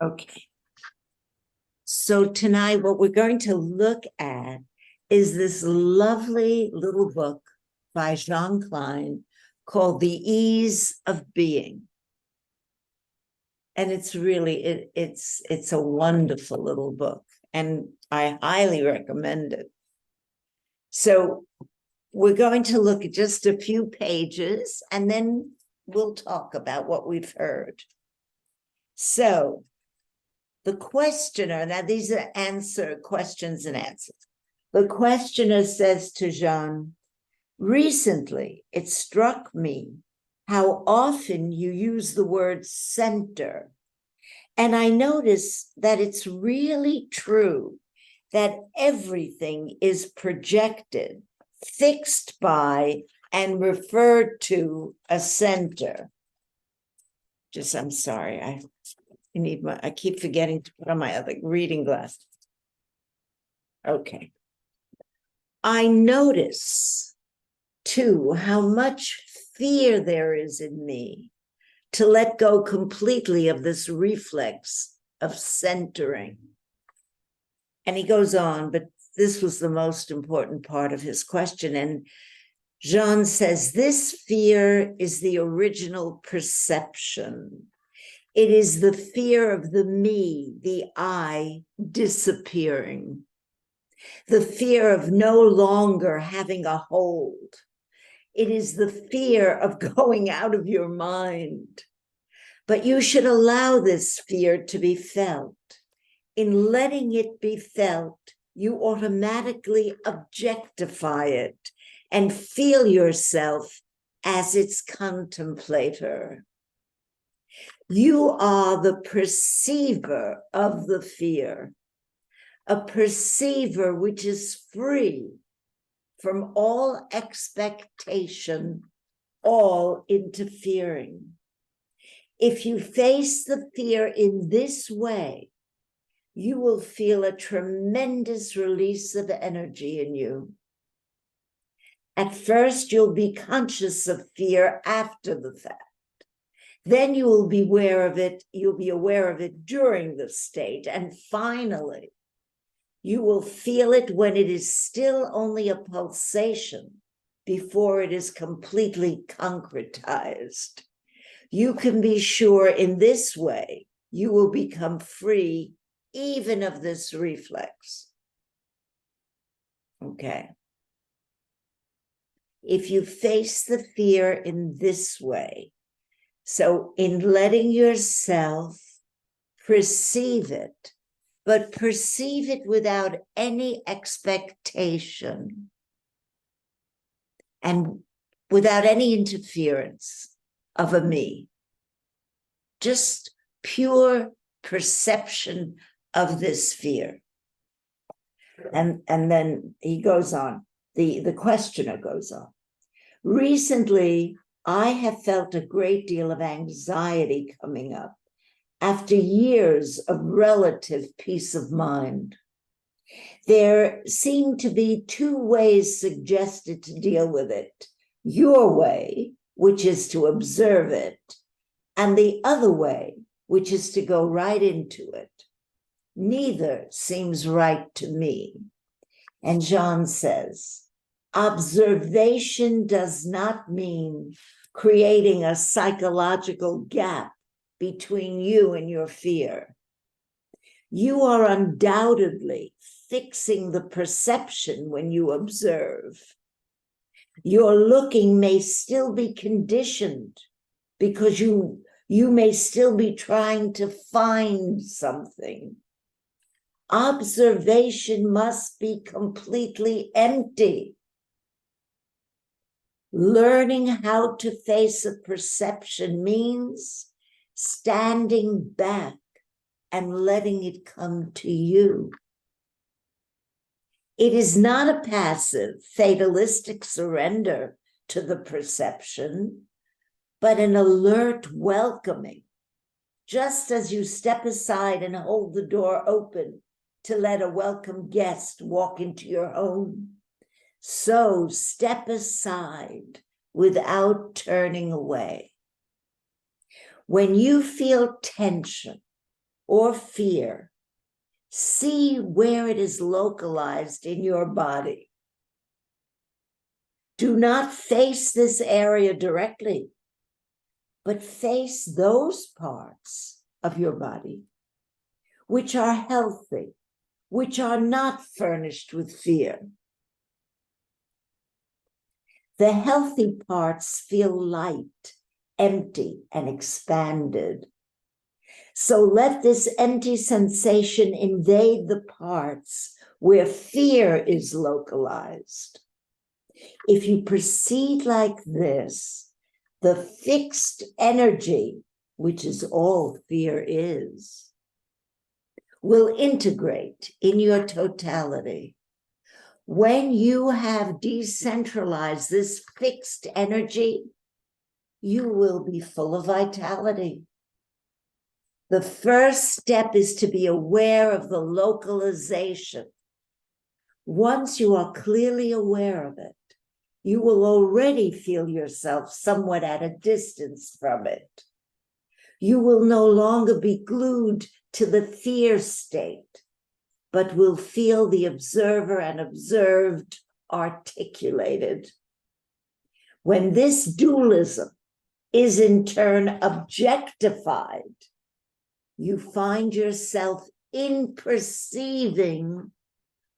Okay. So tonight, what we're going to look at is this lovely little book by Jean Klein called The Ease of Being. And it's really, it's a wonderful little book, and I highly recommend it. So we're going to look at just a few pages, and then we'll talk about what we've heard. So the questioner, now these are questions and answers. The questioner says to Jean, recently it struck me how often you use the word center. And I notice that it's really true that everything is projected, fixed by, and referred to a center. I'm sorry, I keep forgetting to put on my other reading glasses. Okay. I notice too how much fear there is in me to let go completely of this reflex of centering. And he goes on, but this was the most important part of his question. And Jean says, this fear is the original perception. It is the fear of the me, the I, disappearing. The fear of no longer having a hold. It is the fear of going out of your mind. But you should allow this fear to be felt. In letting it be felt, you automatically objectify it and feel yourself as its contemplator. You are the perceiver of the fear, a perceiver which is free from all expectation, all interfering. If you face the fear in this way, you will feel a tremendous release of energy in you. At first, you'll be conscious of fear after the fact. Then you will be aware of it. You'll be aware of it during the state. And finally, you will feel it when it is still only a pulsation before it is completely concretized. You can be sure in this way, you will become free even of this reflex. Okay. If you face the fear in this way, so in letting yourself perceive it, but perceive it without any expectation and without any interference of a me, just pure perception of this fear. And then he goes on, the questioner goes on. Recently, I have felt a great deal of anxiety coming up after years of relative peace of mind. There seem to be two ways suggested to deal with it. Your way, which is to observe it, and the other way, which is to go right into it. Neither seems right to me. And Jean says, observation does not mean creating a psychological gap between you and your fear. You are undoubtedly fixing the perception when you observe. Your looking may still be conditioned because you may still be trying to find something. Observation must be completely empty. Learning how to face a perception means standing back and letting it come to you. It is not a passive, fatalistic surrender to the perception, but an alert welcoming, just as you step aside and hold the door open to let a welcome guest walk into your home. So step aside without turning away. When you feel tension or fear, see where it is localized in your body. Do not face this area directly, but face those parts of your body which are healthy, which are not furnished with fear. The healthy parts feel light, empty, and expanded. So let this empty sensation invade the parts where fear is localized. If you proceed like this, the fixed energy, which is all fear is, will integrate in your totality. When you have decentralized this fixed energy, you will be full of vitality. The first step is to be aware of the localization. Once you are clearly aware of it, you will already feel yourself somewhat at a distance from it. You will no longer be glued to the fear state, but will feel the observer and observed articulated. When this dualism is in turn objectified, you find yourself in perceiving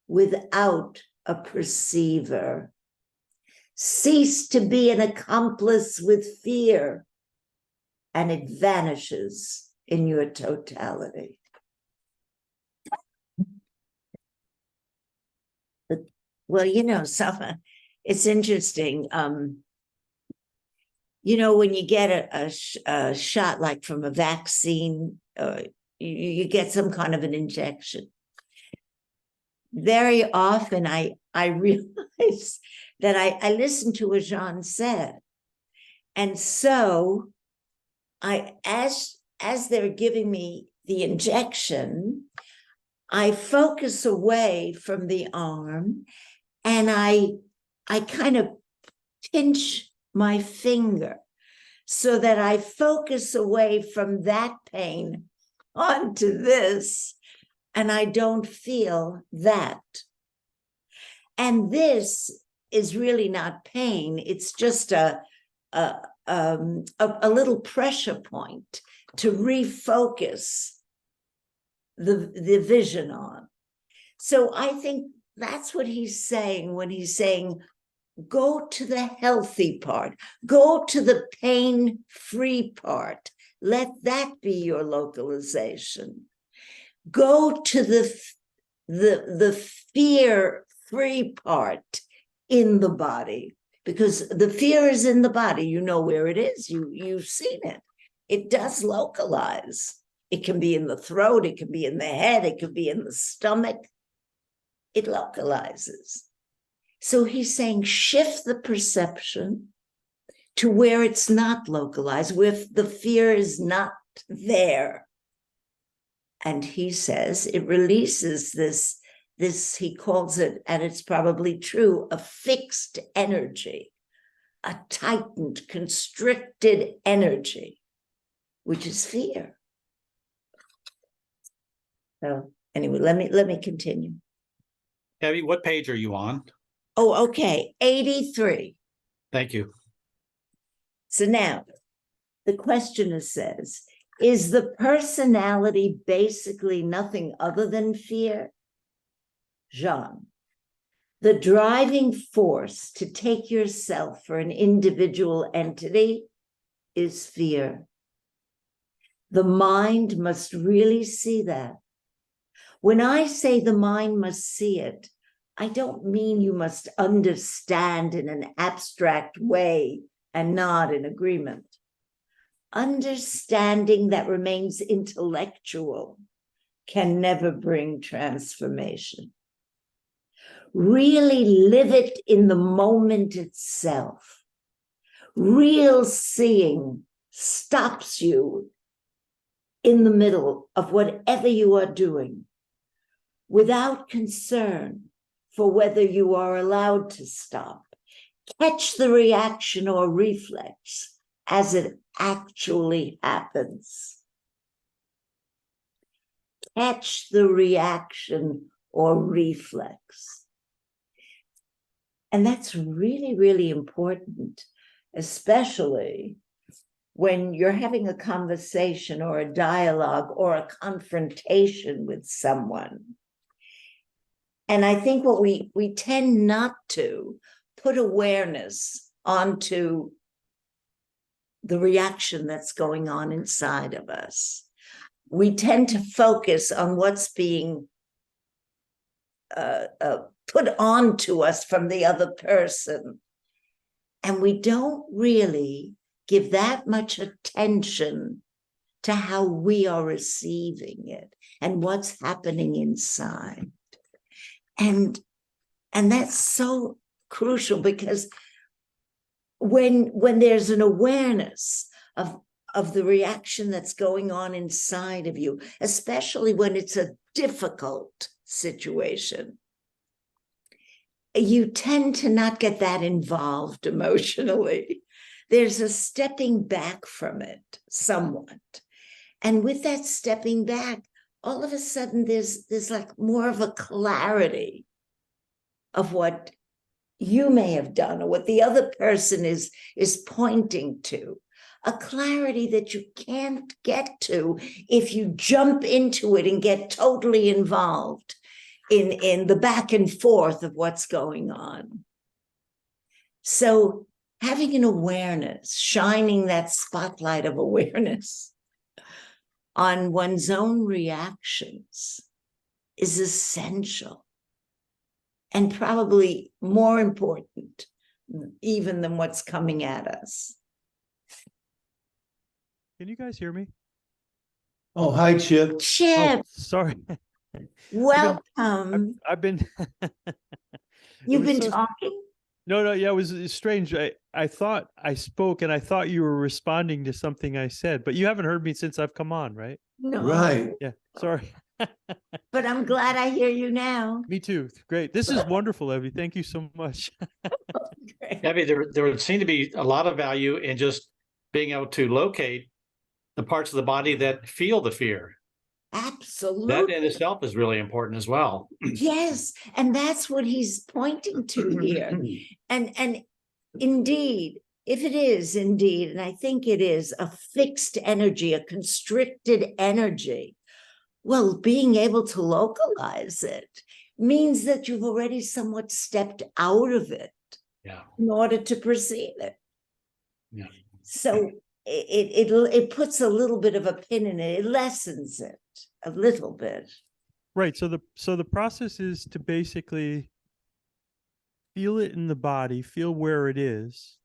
without a perceiver. Cease to be an accomplice with fear, and it vanishes in your totality. Well, it's interesting. When you get a shot like from a vaccine, you get some kind of an injection. Very often I realize that I listen to what Jean said. And so as they're giving me the injection, I focus away from the arm and I kind of pinch my finger so that I focus away from that pain onto this, and I don't feel that. And this is really not pain. It's just a little pressure point to refocus the vision on. So I think that's what he's saying when he's saying, go to the healthy part, go to the pain-free part. Let that be your localization. Go to the fear-free part in the body, because the fear is in the body. You know where it is. You've seen it. It does localize. It can be in the throat. It can be in the head. It could be in the stomach. It localizes. So he's saying shift the perception to where it's not localized, where the fear is not there. And he says it releases this, he calls it, and it's probably true, a fixed energy, a tightened, constricted energy, which is fear. So anyway, let me continue. Abby, what page are you on? Oh, okay, 83. Thank you. So now, the questioner says, is the personality basically nothing other than fear? Jean, the driving force to take yourself for an individual entity is fear. The mind must really see that. When I say the mind must see it, I don't mean you must understand in an abstract way and nod in agreement. Understanding that remains intellectual can never bring transformation. Really live it in the moment itself. Real seeing stops you in the middle of whatever you are doing without concern for whether you are allowed to stop. Catch the reaction or reflex as it actually happens. catch the reaction or reflex. And that's really, really important, especially when you're having a conversation or a dialogue or a confrontation with someone. And I think what we tend not to put awareness onto the reaction that's going on inside of us. We tend to focus on what's being put onto us from the other person. And we don't really give that much attention to how we are receiving it and what's happening inside. And that's so crucial, because when there's an awareness of the reaction that's going on inside of you, especially when it's a difficult situation, you tend to not get that involved emotionally. There's a stepping back from it somewhat. And with that stepping back, all of a sudden there's like more of a clarity of what you may have done or what the other person is pointing to. A clarity that you can't get to if you jump into it and get totally involved in the back and forth of what's going on. So having an awareness, shining that spotlight of awareness on one's own reactions is essential, and probably more important even than what's coming at us. Can you guys hear me? Oh, hi, Chip. Chip, Oh, sorry. welcome. I've been You've was been so- talking? No, yeah, it's strange. I thought I spoke and I thought you were responding to something I said, but you haven't heard me since I've come on, right? No. Right. Yeah, sorry. But I'm glad I hear you now. Me too. Great. This is wonderful, Evie. Thank you so much. Abby, there would seem to be a lot of value in just being able to locate the parts of the body that feel the fear. That Absolutely. in itself is really important as well. Yes. And that's what he's pointing to here. And indeed, if it is indeed, and I think it is, a fixed energy, a constricted energy, well, being able to localize it means that you've already somewhat stepped out of it Yeah. in order to perceive it. Yeah. So it puts a little bit of a pin in it. It lessens it a little bit. Right. So the process is to basically feel it in the body, feel where it is,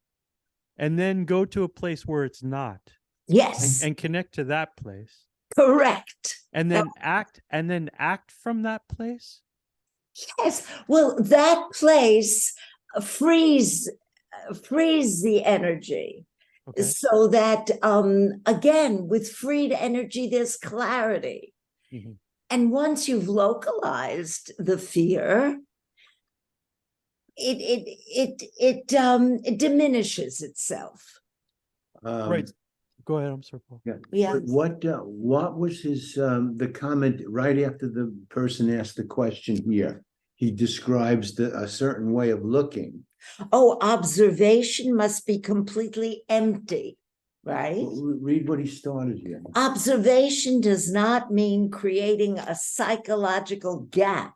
and then go to a place where it's not, Yes, and connect to that place. correct. And then act from that place. Yes. Well, that place frees the energy. Okay. So that again, with freed energy, there's clarity. Mhm. And once you've localized the fear, it diminishes itself. Right. Go ahead. I'm sorry, Paul. Yeah. Yeah. What was his the comment right after the person asked the question here? He describes a certain way of looking. Oh, observation must be completely empty, right? Read what he started here. Observation does not mean creating a psychological gap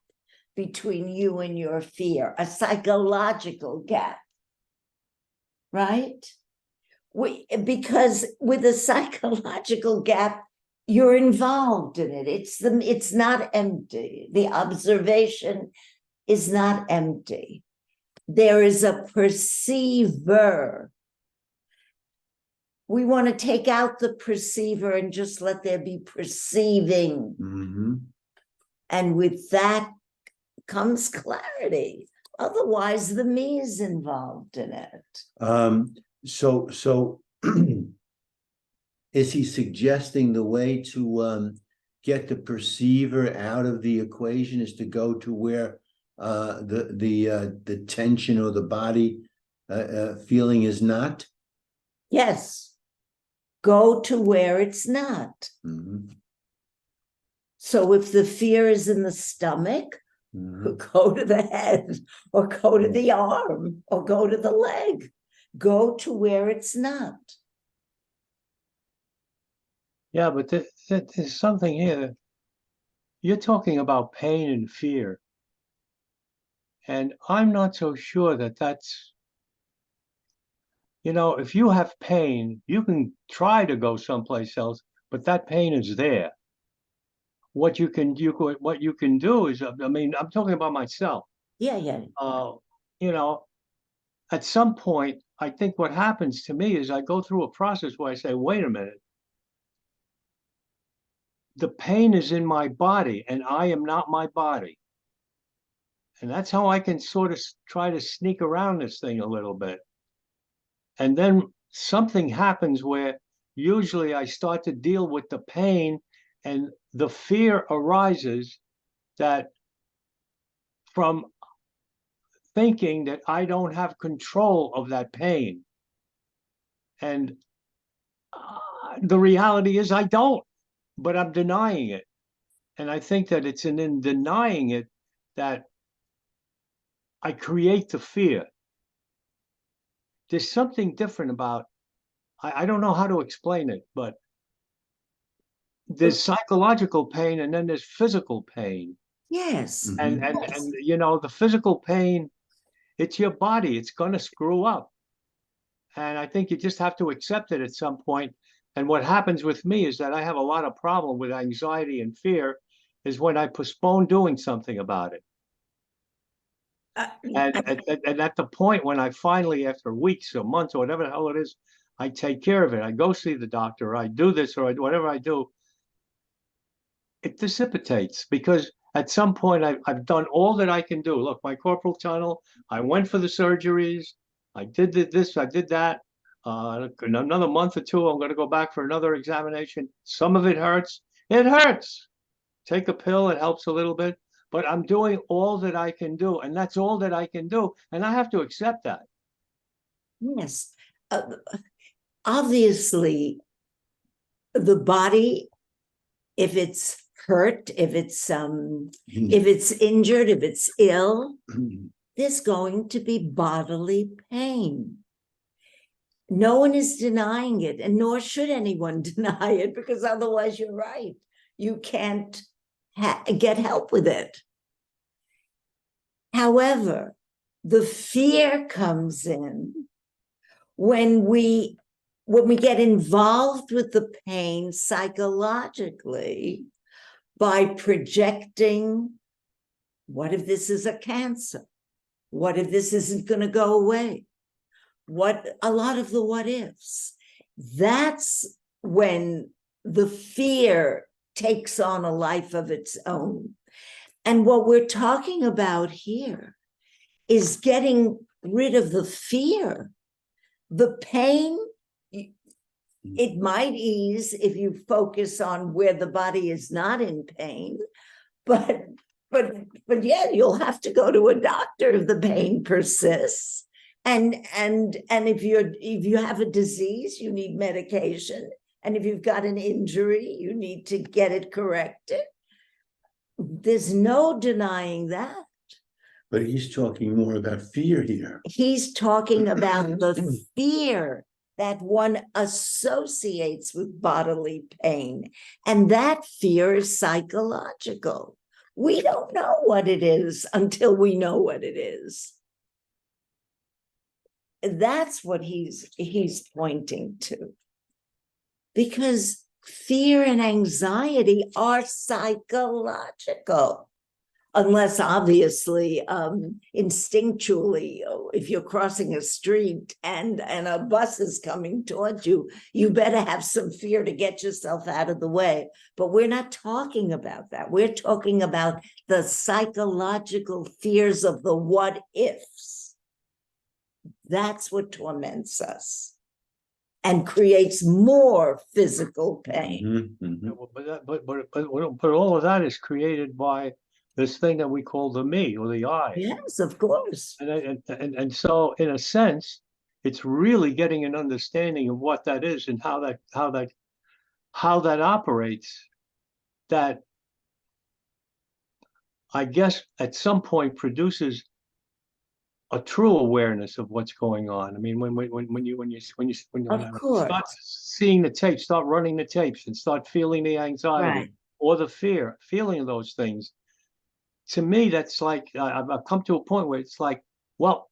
between you and your fear, a psychological gap, right? Because with a psychological gap, you're involved in it. It's not empty. The observation is not empty. There is a perceiver. We want to take out the perceiver and just let there be perceiving. Mm-hmm. And with that comes clarity. Otherwise, the me is involved in it. So is he suggesting the way to get the perceiver out of the equation is to go to where the tension or the body feeling is not? Yes. Go to where it's not. Mm-hmm. So if the fear is in the stomach, Mhm. go to the head, or go to the arm, or go to the leg. Go to where it's not. Yeah, but there's something here. You're talking about pain and fear. And I'm not so sure that that's, if you have pain, you can try to go someplace else, but that pain is there. What you can do is, I mean, I'm talking about myself. Yeah. You know, at some point, I think what happens to me is I go through a process where I say, wait a minute, the pain is in my body and I am not my body. And that's how I can sort of try to sneak around this thing a little bit. And then something happens where usually I start to deal with the pain, and the fear arises that from thinking that I don't have control of that pain. And the reality is I don't, but I'm denying it. And I think that it's in denying it that I create the fear. There's something different about, I don't know how to explain it, but there's psychological pain and then there's physical pain. Yes. And Yes. the physical pain, it's your body, it's gonna screw up. And I think you just have to accept it at some point. And what happens with me is that I have a lot of problem with anxiety and fear is when I postpone doing something about it. And at the point when I finally, after weeks or months or whatever the hell it is, I take care of it. I go see the doctor, or I do this, or whatever I do, it dissipates because at some point I've done all that I can do. Look, my carpal tunnel, I went for the surgeries, I did this, I did that. In another month or two, I'm going to go back for another examination. Some of it hurts. It hurts. Take a pill, it helps a little bit, but I'm doing all that I can do, and that's all that I can do, and I have to accept that. Yes. Obviously, the body, if it's hurt, if it's injured, if it's ill, there's going to be bodily pain. No one is denying it, and nor should anyone deny it, because otherwise you're right. You can't get help with it. However, the fear comes in when we get involved with the pain psychologically by projecting, what if this is a cancer? What if this isn't going to go away? A lot of the what ifs. That's when the fear takes on a life of its own. And what we're talking about here is getting rid of the fear. The pain, it might ease if you focus on where the body is not in pain, but yeah, you'll have to go to a doctor if the pain persists. And if you have a disease, you need medication. And if you've got an injury, you need to get it corrected. There's no denying that. But he's talking more about fear here. He's talking about the fear that one associates with bodily pain. And that fear is psychological. We don't know what it is until we know what it is. That's what he's pointing to. Because fear and anxiety are psychological. Unless obviously instinctually, if you're crossing a street and a bus is coming towards you, you better have some fear to get yourself out of the way. But we're not talking about that. We're talking about the psychological fears of the what ifs. That's what torments us and creates more physical pain. Yeah, but all of that is created by this thing that we call the me or the I. Yes, of course. And so in a sense, it's really getting an understanding of what that is and how that operates, that I guess at some point produces a true awareness of what's going on. I mean, when you Of start course. seeing the tapes, start running the tapes, and start feeling the anxiety Right. or the fear, feeling those things. To me, that's like I've come to a point where it's like, well,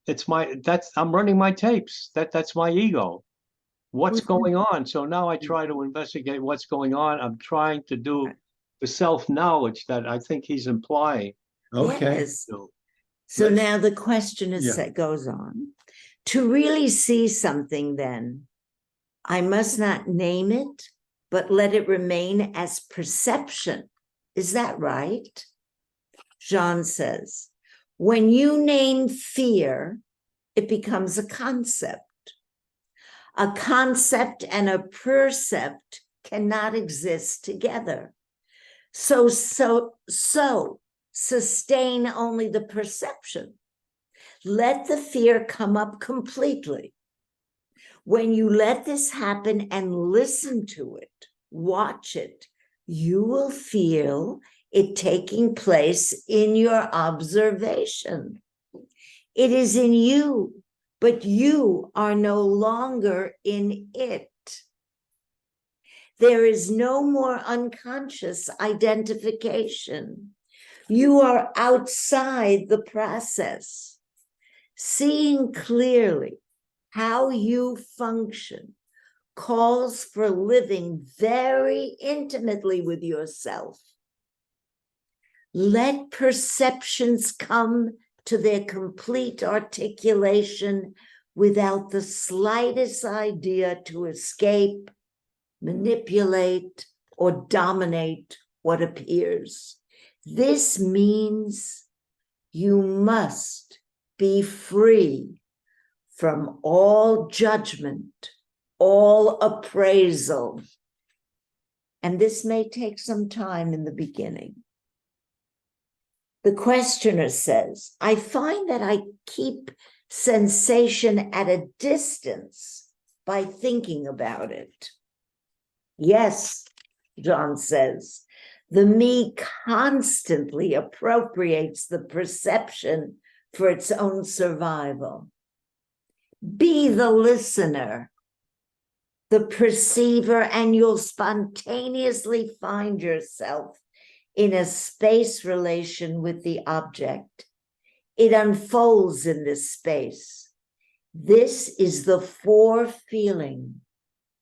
I'm running my tapes. That's my ego. What's Mhm. going on? So now I try to investigate what's going on. I'm trying to do the self-knowledge that I think he's implying. Okay. Yes. So, So Let's- now the question is, Yeah. goes on. To really see something, then, I must not name it, but let it remain as perception. Is that right? Jean says, when you name fear, it becomes a concept. A concept and a percept cannot exist together. So sustain only the perception. Let the fear come up completely. When you let this happen and listen to it, watch it, you will feel it taking place in your observation. It is in you, but you are no longer in it. There is no more unconscious identification. You are outside the process. Seeing clearly how you function calls for living very intimately with yourself. Let perceptions come to their complete articulation without the slightest idea to escape, manipulate, or dominate what appears. This means you must be free from all judgment, all appraisal. And this may take some time in the beginning. The questioner says, I find that I keep sensation at a distance by thinking about it. Yes, John says, the me constantly appropriates the perception for its own survival. Be the listener, the perceiver, and you'll spontaneously find yourself in a space relation with the object. It unfolds in this space. This is the forefeeling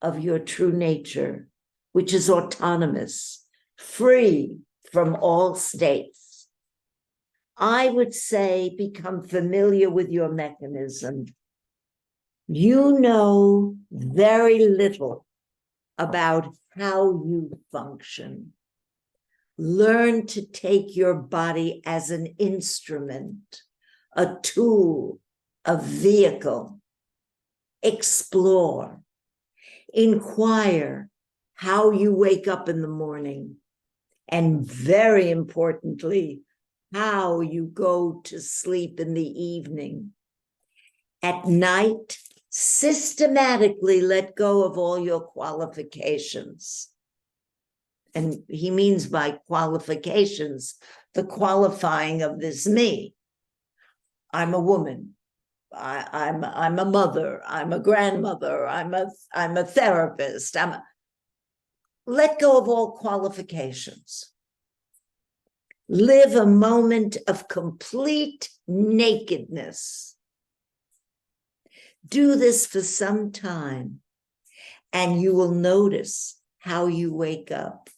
of your true nature, which is autonomous, free from all states. I would say become familiar with your mechanism. You know very little about how you function. Learn to take your body as an instrument, a tool, a vehicle. Explore. Inquire how you wake up in the morning. And very importantly, how you go to sleep in the evening. At night, systematically let go of all your qualifications. And he means by qualifications, the qualifying of this me. I'm a woman. I'm a mother. I'm a grandmother. I'm a therapist. Let go of all qualifications. Live a moment of complete nakedness. Do this for some time, and you will notice how you wake up.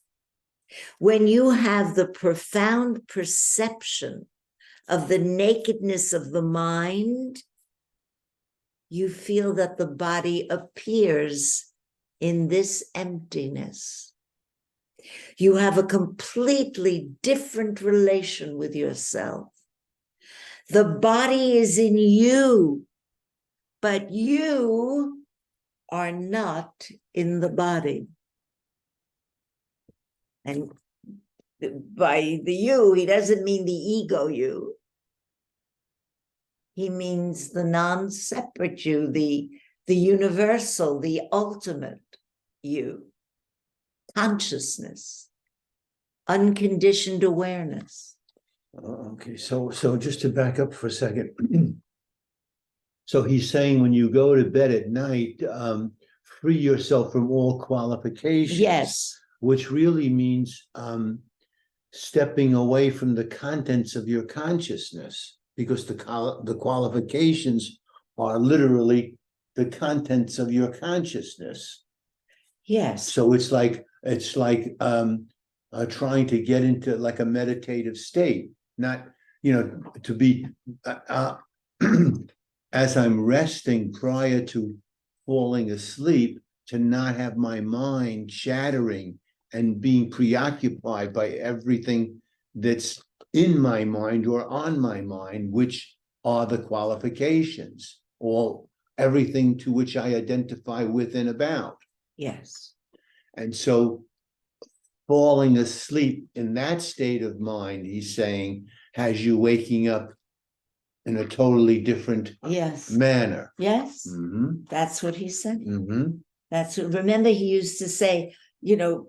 When you have the profound perception of the nakedness of the mind, you feel that the body appears in this emptiness. You have a completely different relation with yourself. The body is in you, but you are not in the body. And by the you, he doesn't mean the ego you. He means the non-separate you, the universal, the ultimate you. Consciousness, unconditioned awareness. Okay, so just to back up for a second. So he's saying when you go to bed at night, free yourself from all qualifications. Yes, Which really means stepping away from the contents of your consciousness, because the qualifications are literally the contents of your consciousness. yes, So it's like trying to get into like a meditative state, not, to be as I'm resting prior to falling asleep, to not have my mind chattering and being preoccupied by everything that's in my mind or on my mind, which are the qualifications, or everything to which I identify with and about. yes, And so falling asleep in that state of mind, he's saying, has you waking up in a totally different yes, manner. yes. Mhm, That's what he said. mhm. That's what, remember he used to say,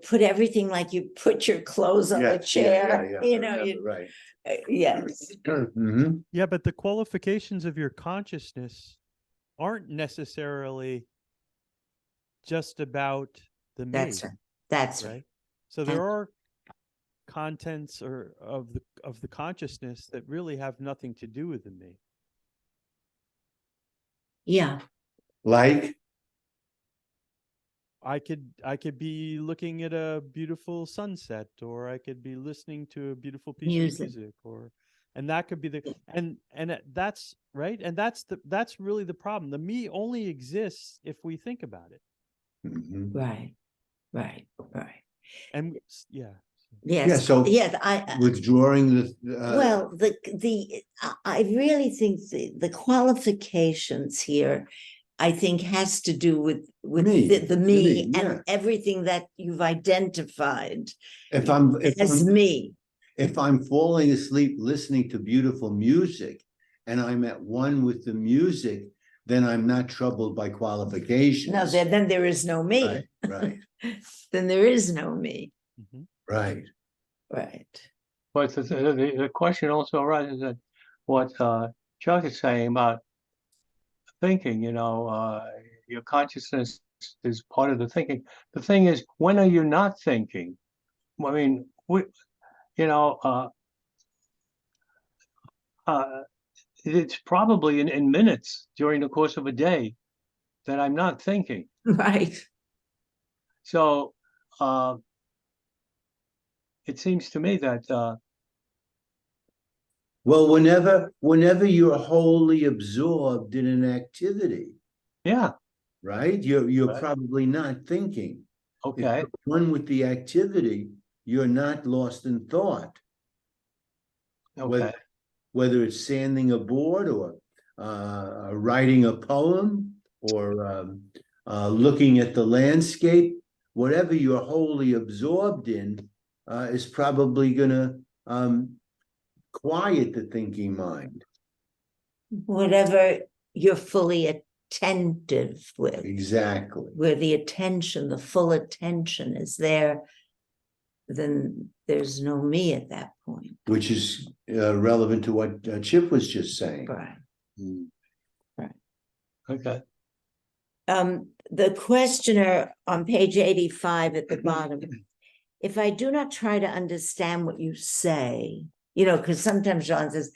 put everything like you put your clothes on the Yes, chair, I remember, right. yes, Mhm. Yeah, but the qualifications of your consciousness aren't necessarily just about the me, that's right. That's right. right? So there are contents or of the consciousness that really have nothing to do with the me. Yeah, Like, I could be looking at a beautiful sunset, or I could be listening to a beautiful piece music. of music, and that could be that's right, and that's really the problem. The me only exists if we think about it, mhm. Right, right, right. and yeah. Yes, Yeah, so yes, I withdrawing the well, I really think the qualifications here, I think, has to do with Me, the me yeah. and everything that you've identified if as me. I'm falling asleep listening to beautiful music and I'm at one with the music, then I'm not troubled by qualifications. No, then there is no me. Right, right, Then there is no me. Mhm. right. Right. But the question also arises that what Chuck is saying about thinking, your consciousness is part of the thinking. The thing is, when are you not thinking? I mean, you know, uh, uh, it's probably in minutes during the course of a day that I'm not thinking. Right. So it seems to me that Well, whenever you're wholly absorbed in an activity, yeah, right, you're right, probably not thinking. If okay, you're one with the activity, you're not lost in thought. okay, Whether it's sanding a board or writing a poem or looking at the landscape, whatever you're wholly absorbed in is probably going to quiet the thinking mind. Whatever you're fully attentive with, Exactly. where the attention, the full attention is there, then there's no me at that point. Which is relevant to what Chip was just saying. Right. okay. The questioner on page 85 at the bottom, if I do not try to understand what you say, because sometimes John says,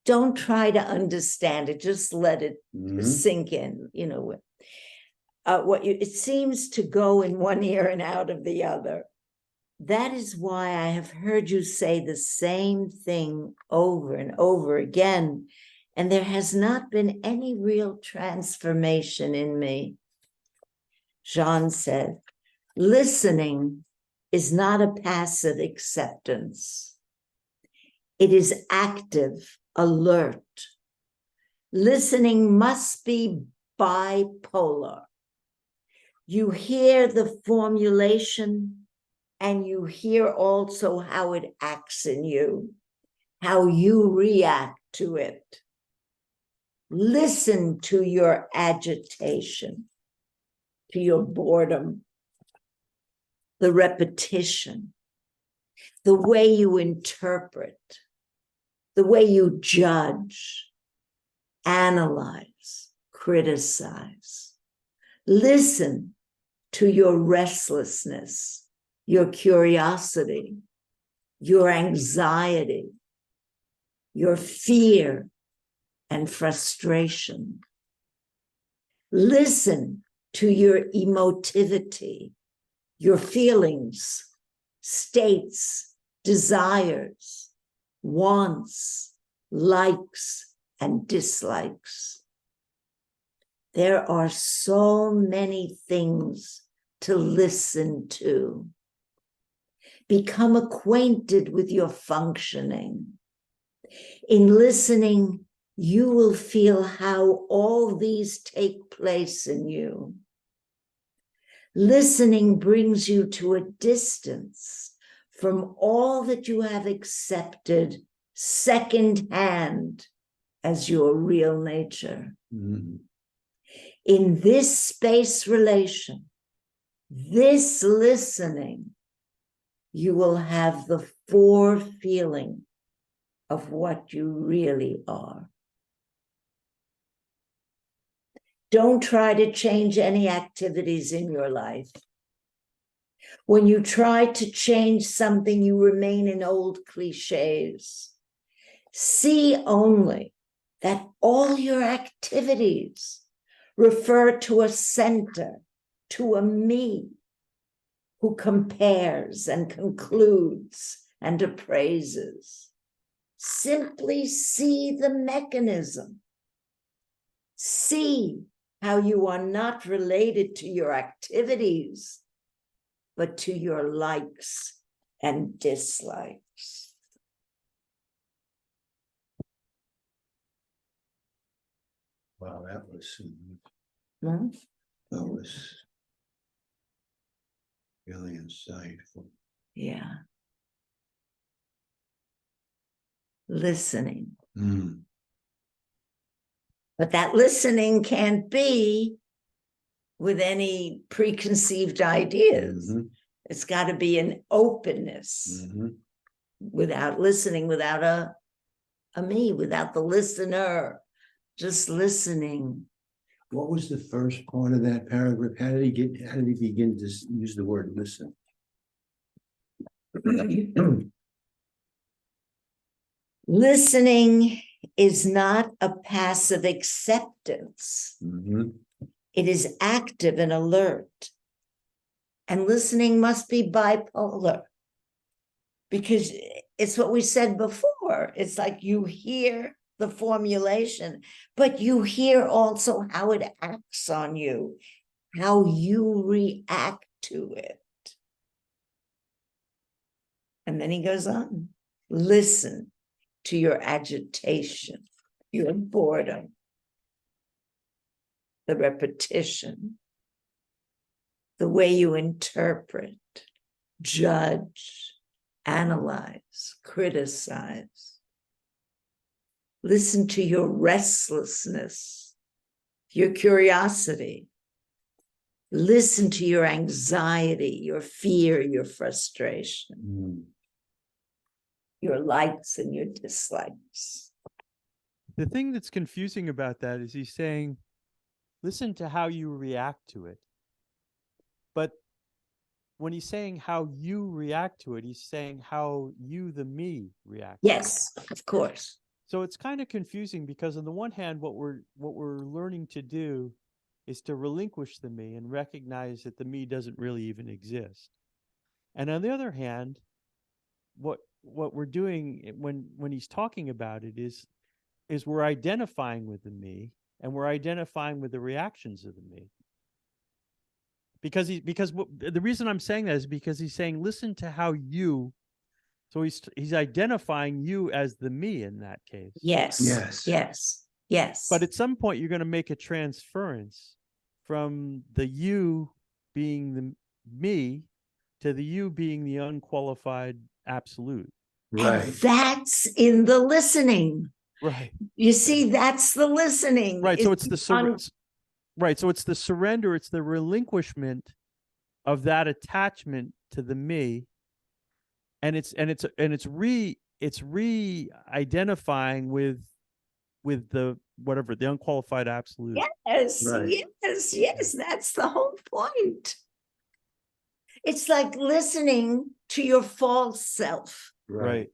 don't try to understand it, just let it Mhm. sink in, it seems to go in one ear and out of the other. That is why I have heard you say the same thing over and over again, and there has not been any real transformation in me. Jean said, listening is not a passive acceptance. It is active, alert. Listening must be bipolar. You hear the formulation and you hear also how it acts in you, how you react to it. Listen to your agitation, to your boredom, the repetition, the way you interpret. the way you judge, analyze, criticize. Listen to your restlessness, your curiosity, your anxiety, your fear and frustration. Listen to your emotivity, your feelings, states, desires, wants, likes, and dislikes. There are so many things to listen to. Become acquainted with your functioning. In listening, you will feel how all these take place in you. Listening brings you to a distance from all that you have accepted secondhand as your real nature. Mhm. In this space relation, this listening, you will have the forefeeling of what you really are. Don't try to change any activities in your life. When you try to change something, you remain in old cliches. See only that all your activities refer to a center, to a me who compares and concludes and appraises. Simply see the mechanism. See how you are not related to your activities, but to your likes and dislikes. Wow, that Hmm? was really insightful. Yeah. Listening. Mm. But that listening can't be with any preconceived ideas. Mhm. It's got to be an openness. Mhm. Without listening, without a me, without the listener, just listening. What was the first part of that paragraph? How did he begin to use the word listen? Listening is not a passive acceptance. Mhm. It is active and alert. And listening must be bipolar because it's what we said before. It's like you hear the formulation, but you hear also how it acts on you, how you react to it. And then he goes on, listen to your agitation, your boredom, the repetition, the way you interpret, judge, analyze, criticize. Listen to your restlessness, your curiosity. Listen to your anxiety, your fear, your frustration, Mm. your likes and your dislikes. The thing that's confusing about that is he's saying, listen to how you react to it. But when he's saying how you react to it, he's saying how you, the me, react. Yes, of course. So it's kind of confusing because on the one hand, what we're learning to do is to relinquish the me and recognize that the me doesn't really even exist. And on the other hand, what we're doing when he's talking about it is we're identifying with the me and we're identifying with the reactions of the me. Because the reason I'm saying that is because he's saying, listen to how you. So he's identifying you as the me in that case. Yes. Yes. Yes. Yes. But at some point, you're going to make a transference from the you being the me to the you being the unqualified absolute. and Right. that's in the listening. Right. You see, that's the listening. Right. So it's the right. So it's the surrender. It's the relinquishment of that attachment to the me, and it's it's re-identifying with the whatever, the unqualified absolute. Yes, Right. yes, that's the whole point. It's like listening to your false self, Right.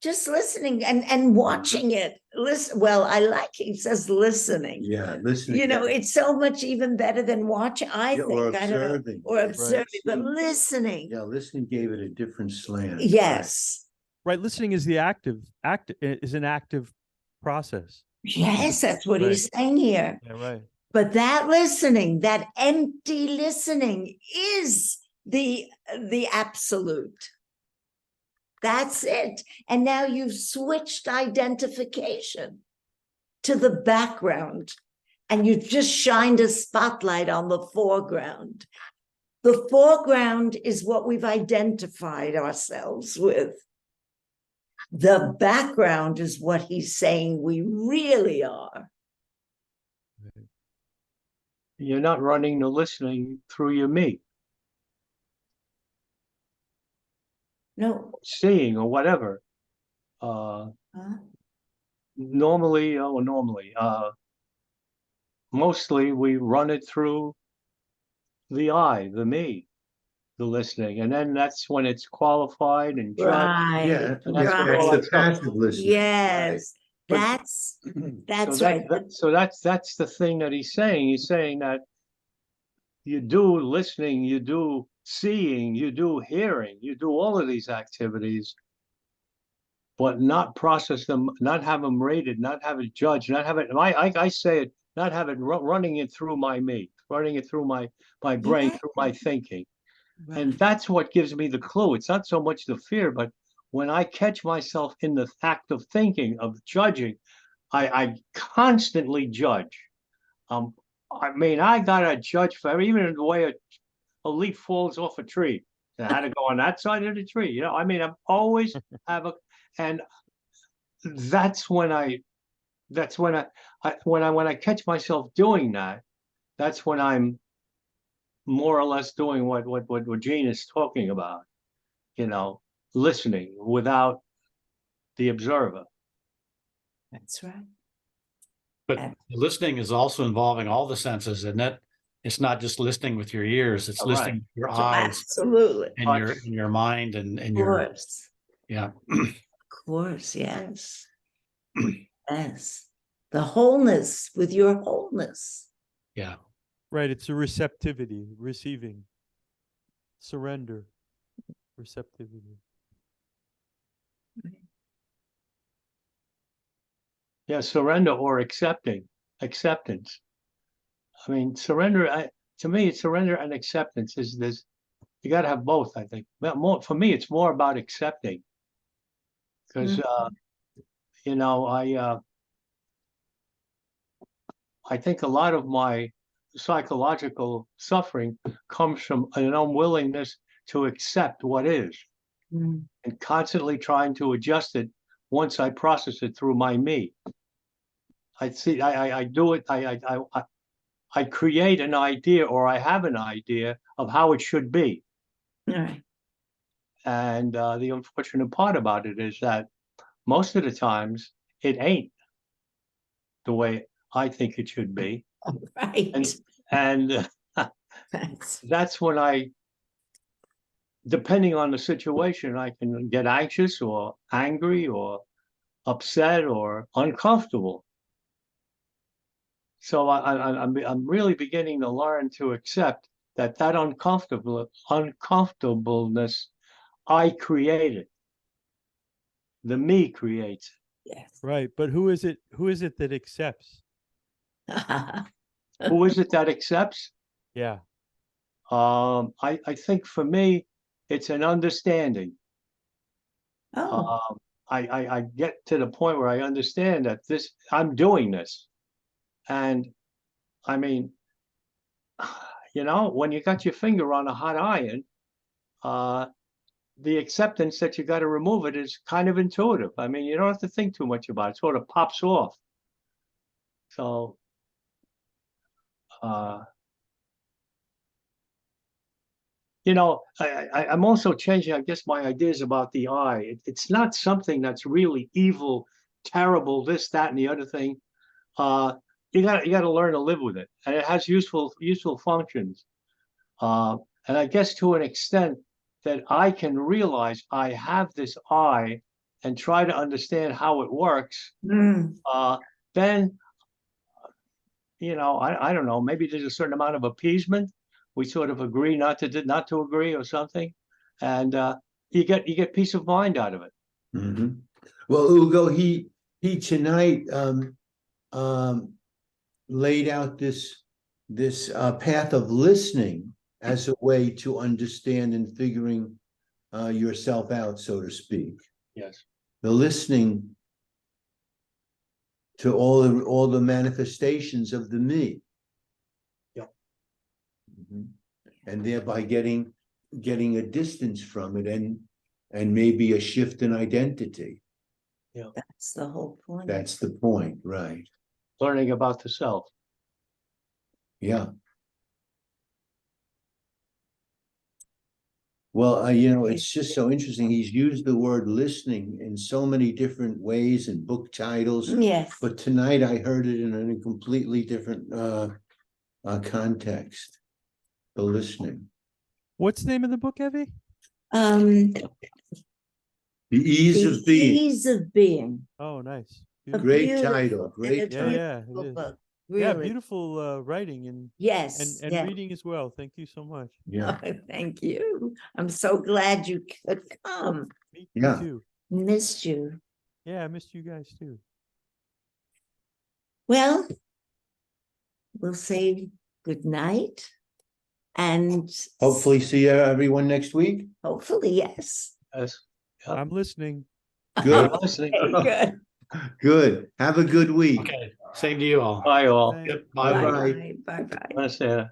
just listening and watching it. Listen, well, I like he says listening. Yeah, listening. You know, it's so much even better than watching, I Yeah, think. or I don't know, observing. or observing, but Listening. listening. Yeah, listening gave it a different slant. Yes. Right. Listening is is an active process. Yes, that's what Right. he's saying here. Yeah, right. But that listening, that empty listening is the absolute. That's it. And now you've switched identification to the background, and you just shined a spotlight on the foreground. The foreground is what we've identified ourselves with. The background is what he's saying we really are. You're not running the listening through your me, No. seeing or whatever. Huh? Normally, mostly we run it through the I, the me, the listening, and then that's when it's qualified and judged. Right. Yeah, And that's right. where all that's that the stuff. passive listening. Yes. But- That's So right. that's the thing that he's saying. He's saying that you do listening, you do seeing, you do hearing, you do all of these activities, but not process them, not have them rated, not have it judged, not have it. I say it, not have it running it through my me, running it through my brain, Yeah. through my thinking. Right. And that's what gives me the clue. It's not so much the fear, but when I catch myself in the act of thinking, of judging, I constantly judge. I mean, I gotta judge for even the way a leaf falls off a tree. I had to go on that side of the tree. You know, I mean, I've always have a, and that's when I when I catch myself doing that, that's when I'm more or less doing what Gene is talking about. You know, listening without the observer. That's right. But And- listening is also involving all the senses, and that it's not just listening with your ears, it's Right. listening with your eyes Absolutely. and your mind and Of your, course. yeah. Of course. Yes. Yes. The wholeness with your wholeness. Yeah. Right. It's a receptivity, receiving, surrender, receptivity. Yeah, surrender or acceptance. I mean, surrender. To me, it's surrender and acceptance. Is this? You got to have both. I think. Well, more for me, it's more about accepting, because you know, I think a lot of my psychological suffering comes from an unwillingness to accept what is, Mm. and constantly trying to adjust it once I process it through my me. I see. I do it. I create an idea, or I have an idea of how it should be. All right. And the unfortunate part about it is that most of the times it ain't the way I think it should be. All right. And Thanks. that's when depending on the situation, I can get anxious or angry or upset or uncomfortable. So I'm really beginning to learn to accept that uncomfortableness I created. The me creates Yes. Right. But who is it that accepts? it. Who is it that accepts? Yeah. I think for me, it's an understanding. Oh. I get to the point where I understand that I'm doing this. And I mean, you know, when you got your finger on a hot iron, the acceptance that you got to remove it is kind of intuitive. I mean, you don't have to think too much about it. It sort of pops off. So, you know, I'm also changing, I guess, my ideas about the eye. It's not something that's really evil, terrible, this, that, and the other thing. You gotta learn to live with it, and it has useful functions. And I guess to an extent that I can realize I have this eye and try to understand how it works, Mm. then, you know, I don't know, maybe there's a certain amount of appeasement. We sort of agree not to agree or something. And you get peace of mind out of it. Mhm. Well, Ugo, he tonight laid out this path of listening as a way to understand and figuring yourself out, so to speak. Yes. The listening to all the manifestations of the me. Yeah. Mhm. And thereby getting a distance from it, and maybe a shift in identity. That's the whole point. That's the point, right? Learning about the self. Yeah. Well, you know, it's just so interesting. He's used the word listening in so many different ways in book titles, Yes. but tonight I heard it in a completely different context. The listening. What's the name of the book, Evie? The ease The of being. Ease of Being. Oh, nice. A Beautiful. Great beautiful- title, and great it's a Yeah, title. yeah, it beautiful is. book, Yeah, really. beautiful writing and Yes. and yeah. reading as well. Thank you so much. Yeah. Thank you. I'm so glad you could come. Me Yeah. too. Missed you. Yeah, I missed you guys too. Well, we'll say good night, and Hopefully see everyone next week. hopefully, yes. Yes. I'm listening. Good. Listening. Okay, good. Good. Have a good week. Okay, same to you all. Bye all. Thanks. Yep, bye. Bye-bye. Bye bye. Understand.